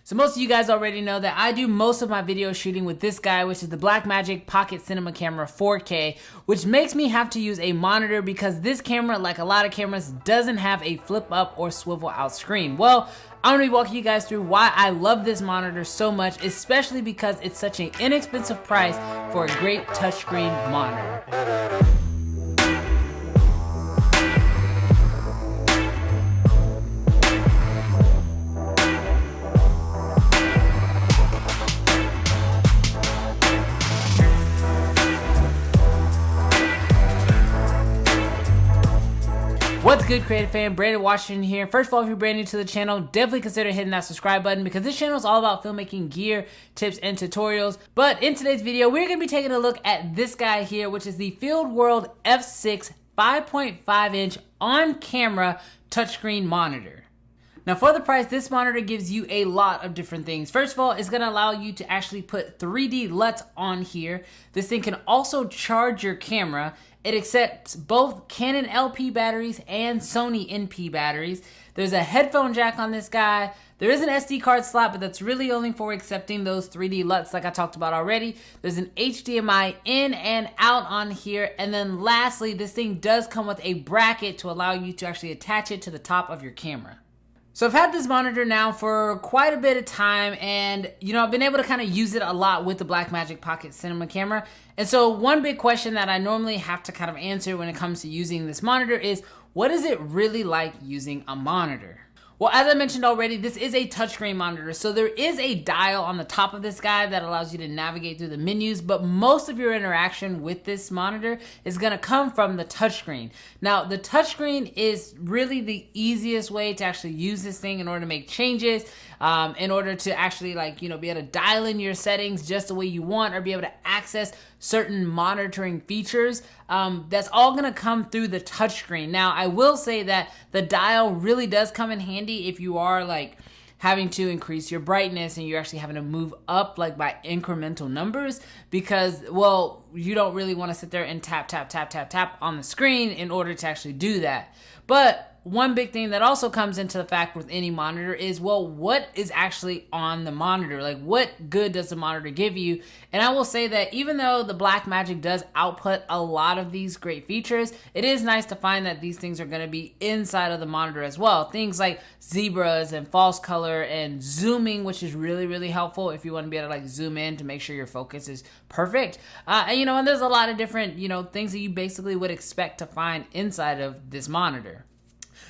So most of you guys already know that I do most of my video shooting with this guy, which is the Blackmagic Pocket Cinema Camera 4K, which makes me have to use a monitor because this camera, like a lot of cameras, doesn't have a flip up or swivel out screen. Well, I'm going to be walking you guys through why I love this monitor so much, especially because it's such an inexpensive price for a great touchscreen monitor. What's good, creative fan? Brandon Washington here. First of all, if you're brand new to the channel, definitely consider hitting that subscribe button because this channel is all about filmmaking gear, tips, and tutorials. But in today's video, we're going to be taking a look at this guy here, which is the Feelworld F6 5.5-inch on-camera touchscreen monitor. Now for the price, this monitor gives you a lot of different things. First of all, it's going to allow you to actually put 3D LUTs on here. This thing can also charge your camera. It accepts both Canon LP batteries and Sony NP batteries. There's a headphone jack on this guy. There is an SD card slot, but that's really only for accepting those 3D LUTs like I talked about already. There's an HDMI in and out on here. And then lastly, this thing does come with a bracket to allow you to actually attach it to the top of your camera. So I've had this monitor now for quite a bit of time, and I've been able to kind of use it a lot with the Blackmagic Pocket Cinema camera. And so one big question that I normally have to kind of answer when it comes to using this monitor is, what is it really like using a monitor? Well, as I mentioned already, this is a touchscreen monitor, so there is a dial on the top of this guy that allows you to navigate through the menus, but most of your interaction with this monitor is going to come from the touchscreen. Now, the touchscreen is really the easiest way to actually use this thing in order to make changes, in order to actually be able to dial in your settings just the way you want, or be able to access certain monitoring features. That's all going to come through the touchscreen. Now, I will say that the dial really does come in handy if you are having to increase your brightness and you're actually having to move up by incremental numbers, because, well, you don't really want to sit there and tap, tap, tap, tap, tap on the screen in order to actually do that. But one big thing that also comes into the fact with any monitor is, well, what is actually on the monitor? What good does the monitor give you? And I will say that even though the Blackmagic does output a lot of these great features, it is nice to find that these things are going to be inside of the monitor as well. Things like zebras and false color and zooming, which is really, really helpful if you want to be able to zoom in to make sure your focus is perfect. And there's a lot of different, things that you basically would expect to find inside of this monitor.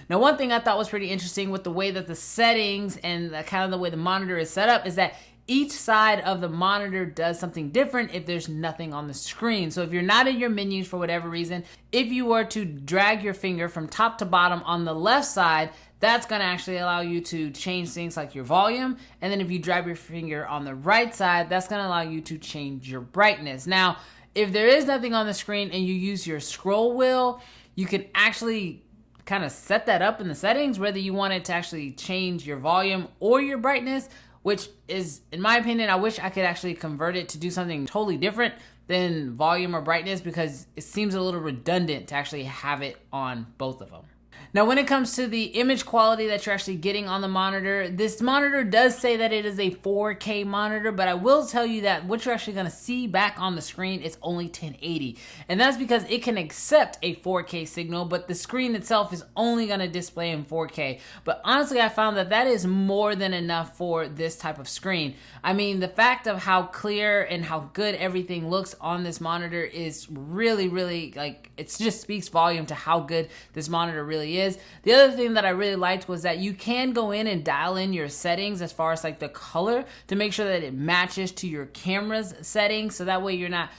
Now, one thing I thought was pretty interesting with the way that the settings and the way the monitor is set up is that each side of the monitor does something different if there's nothing on the screen. So if you're not in your menus for whatever reason, if you were to drag your finger from top to bottom on the left side, that's going to actually allow you to change things like your volume. And then if you drag your finger on the right side, that's going to allow you to change your brightness. Now, if there is nothing on the screen and you use your scroll wheel, you can actually kind of set that up in the settings, whether you want it to actually change your volume or your brightness, which is, in my opinion, I wish I could actually convert it to do something totally different than volume or brightness, because it seems a little redundant to actually have it on both of them. Now, when it comes to the image quality that you're actually getting on the monitor, this monitor does say that it is a 4K monitor, but I will tell you that what you're actually going to see back on the screen is only 1080. And that's because it can accept a 4K signal, but the screen itself is only going to display in 4K. But honestly, I found that that is more than enough for this type of screen. I mean, the fact of how clear and how good everything looks on this monitor is really, really, it just speaks volume to how good this monitor really is. The other thing that I really liked was that you can go in and dial in your settings as far as the color to make sure that it matches to your camera's settings, so that way you're not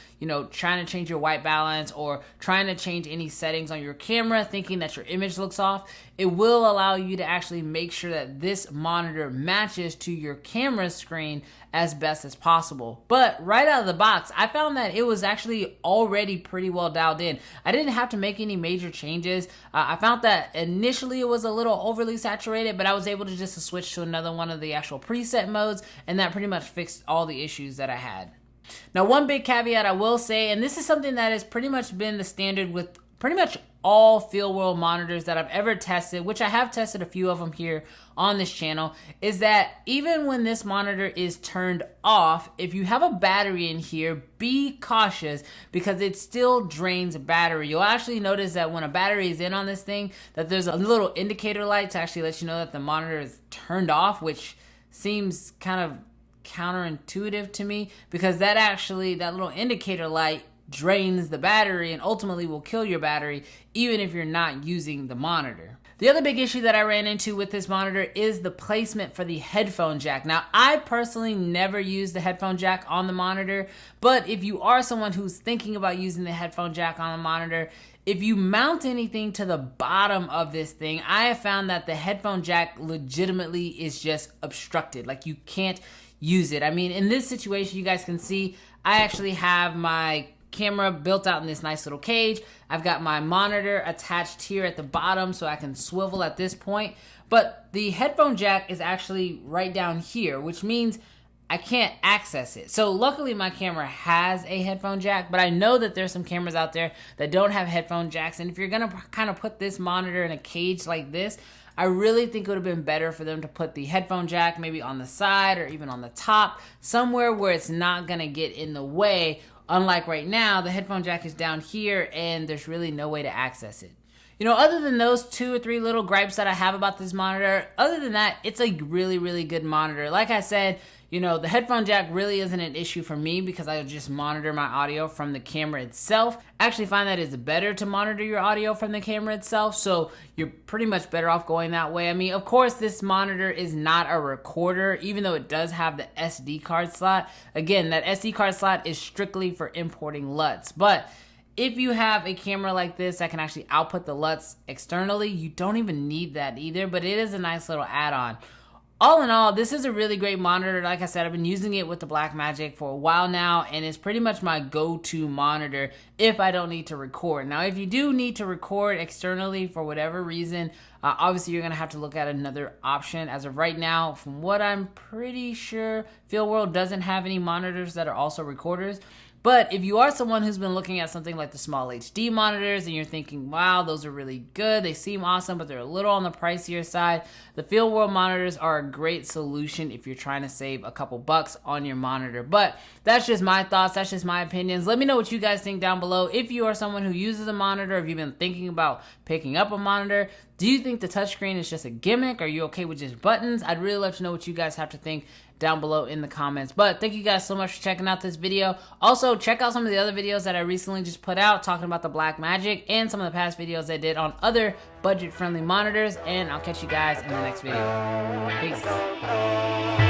trying to change your white balance or trying to change any settings on your camera thinking that your image looks off. It will allow you to actually make sure that this monitor matches to your camera screen as best as possible. But right out of the box, I found that it was actually already pretty well dialed in. I didn't have to make any major changes. I found that initially it was a little overly saturated, but I was able to just switch to another one of the actual preset modes, and that pretty much fixed all the issues that I had. Now, one big caveat I will say, and this is something that has pretty much been the standard with pretty much all Feelworld monitors that I've ever tested, which I have tested a few of them here on this channel, is that even when this monitor is turned off, if you have a battery in here, be cautious because it still drains battery. You'll actually notice that when a battery is in on this thing, that there's a little indicator light to actually let you know that the monitor is turned off, which seems kind of counterintuitive to me because that little indicator light drains the battery and ultimately will kill your battery even if you're not using the monitor. The other big issue that I ran into with this monitor is the placement for the headphone jack. Now, I personally never use the headphone jack on the monitor, but if you are someone who's thinking about using the headphone jack on the monitor, if you mount anything to the bottom of this thing, I have found that the headphone jack legitimately is just obstructed. Like, you can't use it. I mean, in this situation, you guys can see I actually have my camera built out in this nice little cage. I've got my monitor attached here at the bottom so I can swivel at this point. But the headphone jack is actually right down here, which means I can't access it. So luckily my camera has a headphone jack, but I know that there's some cameras out there that don't have headphone jacks. And if you're gonna kind of put this monitor in a cage like this, I really think it would have been better for them to put the headphone jack maybe on the side or even on the top, somewhere where it's not gonna get in the way. Unlike right now, the headphone jack is down here and there's really no way to access it. You know, other than those 2 or 3 little gripes that I have about this monitor, other than that, it's a really, really good monitor. Like I said, you know, the headphone jack really isn't an issue for me because I just monitor my audio from the camera itself. I actually find that it's better to monitor your audio from the camera itself, so you're pretty much better off going that way. I mean, of course, this monitor is not a recorder, even though it does have the SD card slot. Again, that SD card slot is strictly for importing LUTs, but if you have a camera like this that can actually output the LUTs externally, you don't even need that either, but it is a nice little add-on. All in all, this is a really great monitor. Like I said, I've been using it with the Blackmagic for a while now, and it's pretty much my go-to monitor if I don't need to record. Now, if you do need to record externally for whatever reason, obviously you're going to have to look at another option. As of right now, from what I'm pretty sure, Feelworld doesn't have any monitors that are also recorders. But if you are someone who's been looking at something like the small HD monitors and you're thinking, wow, those are really good, they seem awesome, but they're a little on the pricier side, the Feelworld monitors are a great solution if you're trying to save a couple bucks on your monitor. But that's just my thoughts, that's just my opinions. Let me know what you guys think down below. If you are someone who uses a monitor, if you've been thinking about picking up a monitor, do you think the touchscreen is just a gimmick? Are you okay with just buttons? I'd really love to know what you guys have to think down below in the comments. But thank you guys so much for checking out this video. Also, check out some of the other videos that I recently just put out talking about the Blackmagic and some of the past videos I did on other budget-friendly monitors. And I'll catch you guys in the next video. Peace.